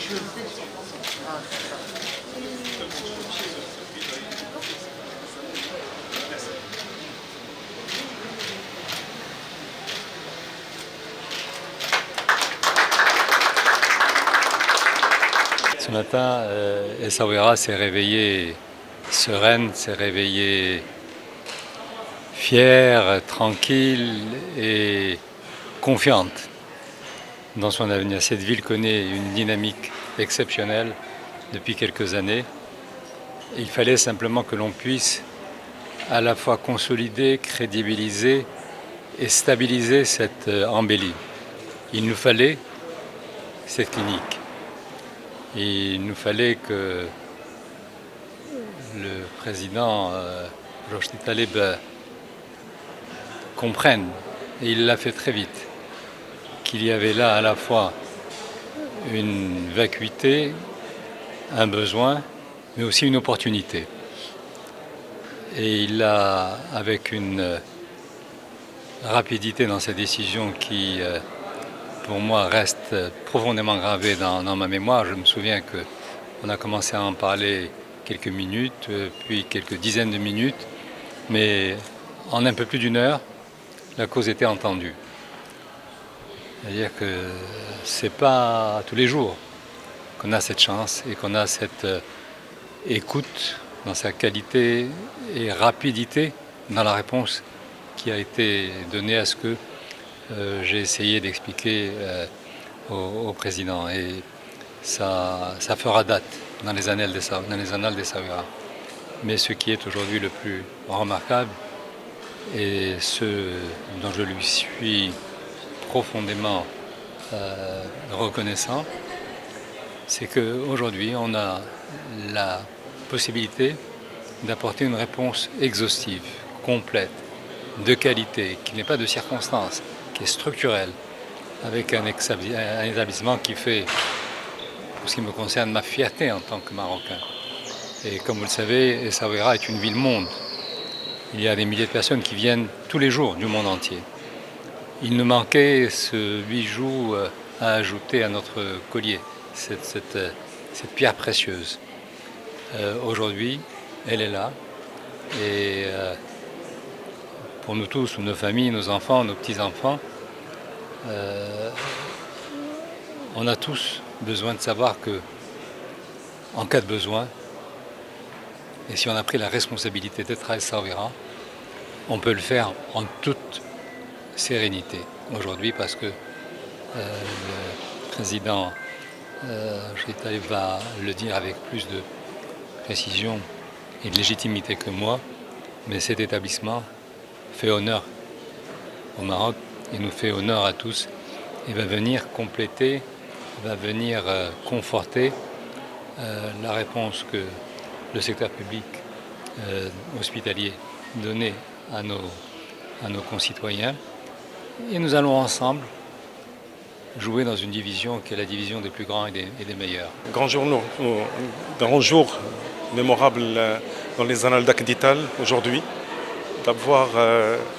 Ce matin, Essaouira s'est réveillée sereine, s'est réveillée fière, tranquille et confiante dans son avenir. Cette ville connaît une dynamique exceptionnelle depuis quelques années. Il fallait simplement que l'on puisse à la fois consolider, crédibiliser et stabiliser cette embellie. Il nous fallait cette clinique. Il nous fallait que le président Rochdie Taleb comprenne, et il l'a fait très vite, qu'il y avait là à la fois une vacuité, un besoin, mais aussi une opportunité. Et il a, avec une rapidité dans sa décision qui, pour moi, reste profondément gravée dans ma mémoire. Je me souviens qu'on a commencé à en parler quelques minutes, puis quelques dizaines de minutes, mais en un peu plus d'une heure, la cause était entendue. C'est-à-dire que c'est pas tous les jours qu'on a cette chance et qu'on a cette écoute dans sa qualité et rapidité dans la réponse qui a été donnée à ce que j'ai essayé d'expliquer au président. Et ça fera date dans les annales d'Essaouira. Mais ce qui est aujourd'hui le plus remarquable et ce dont je lui suis profondément reconnaissant, c'est qu'aujourd'hui on a la possibilité d'apporter une réponse exhaustive, complète, de qualité, qui n'est pas de circonstance, qui est structurelle, avec un établissement qui fait, pour ce qui me concerne, ma fierté en tant que Marocain. Et comme vous le savez, Essaouira est une ville-monde. Il y a des milliers de personnes qui viennent tous les jours du monde entier. Il nous manquait ce bijou à ajouter à notre collier, cette pierre précieuse. Aujourd'hui, elle est là. Et pour nous tous, nos familles, nos enfants, nos petits-enfants, on a tous besoin de savoir que, en cas de besoin, et si on a pris la responsabilité d'être à Essaouira, on peut le faire en toute sérénité aujourd'hui, parce que le président Rochdie Taleb va le dire avec plus de précision et de légitimité que moi, mais cet établissement fait honneur au Maroc et nous fait honneur à tous et va venir compléter, va venir conforter la réponse que le secteur public hospitalier donnait à nos concitoyens. Et nous allons ensemble jouer dans une division qui est la division des plus grands et des meilleurs. Grand jour mémorable dans les annales d'Akdital aujourd'hui, d'avoir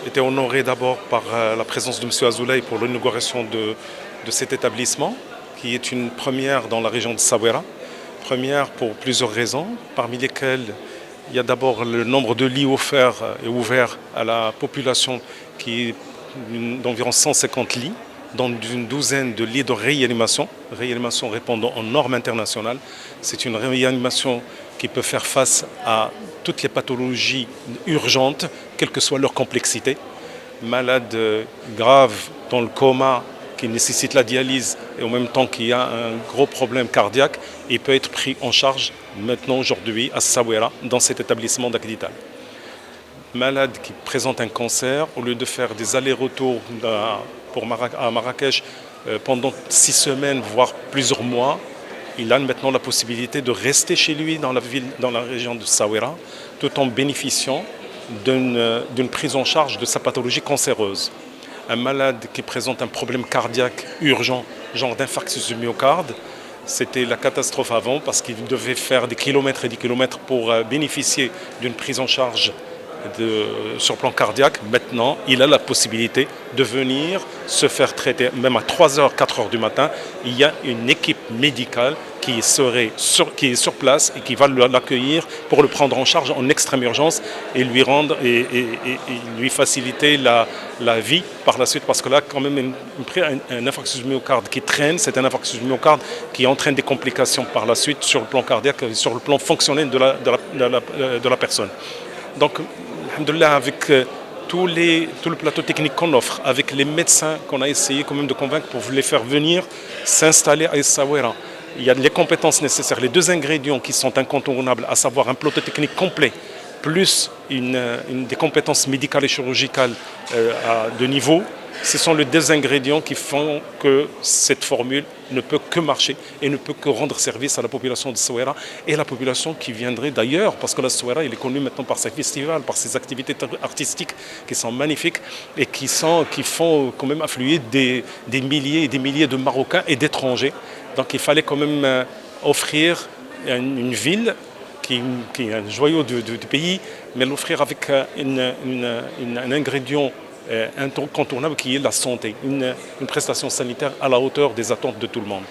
été honoré d'abord par la présence de M. Azoulay pour l'inauguration de cet établissement, qui est une première dans la région de Essaouira. Première pour plusieurs raisons, parmi lesquelles il y a d'abord le nombre de lits offerts et ouverts à la population qui est d'environ 150 lits, dans une douzaine de lits de réanimation répondant aux normes internationales. C'est une réanimation qui peut faire face à toutes les pathologies urgentes, quelle que soit leur complexité. Malades graves dans le coma qui nécessite la dialyse et en même temps qu'il y a un gros problème cardiaque, il peut être pris en charge maintenant aujourd'hui à Essaouira dans cet établissement d'Akdital. Malade qui présente un cancer, au lieu de faire des allers-retours à Marrakech pendant 6 semaines, voire plusieurs mois, il a maintenant la possibilité de rester chez lui dans la région de Essaouira, tout en bénéficiant d'une prise en charge de sa pathologie cancéreuse. Un malade qui présente un problème cardiaque urgent, genre d'infarctus du myocarde, c'était la catastrophe avant parce qu'il devait faire des kilomètres et des kilomètres pour bénéficier d'une prise en charge sur le plan cardiaque, maintenant, il a la possibilité de venir se faire traiter, même à 3h, 4h du matin. Il y a une équipe médicale qui est sur place et qui va l'accueillir pour le prendre en charge en extrême urgence et lui faciliter la vie par la suite, parce que là, quand même, un infarctus du myocarde qui traîne, c'est un infarctus du myocarde qui entraîne des complications par la suite sur le plan cardiaque, sur le plan fonctionnel de la personne. Donc, alhamdoulilah, avec tout le plateau technique qu'on offre, avec les médecins qu'on a essayé quand même de convaincre pour les faire venir s'installer à Essaouira, il y a les compétences nécessaires, les 2 ingrédients qui sont incontournables, à savoir un plateau technique complet, plus des compétences médicales et chirurgicales de niveau. Ce sont les 2 ingrédients qui font que cette formule ne peut que marcher et ne peut que rendre service à la population de Essaouira et à la population qui viendrait d'ailleurs, parce que la Essaouira, il est connu maintenant par ses festivals, par ses activités artistiques qui sont magnifiques et qui font quand même affluer des milliers et des milliers de Marocains et d'étrangers. Donc il fallait quand même offrir une ville qui est un joyau du pays, mais l'offrir avec un ingrédient incontournable qui est la santé, une prestation sanitaire à la hauteur des attentes de tout le monde.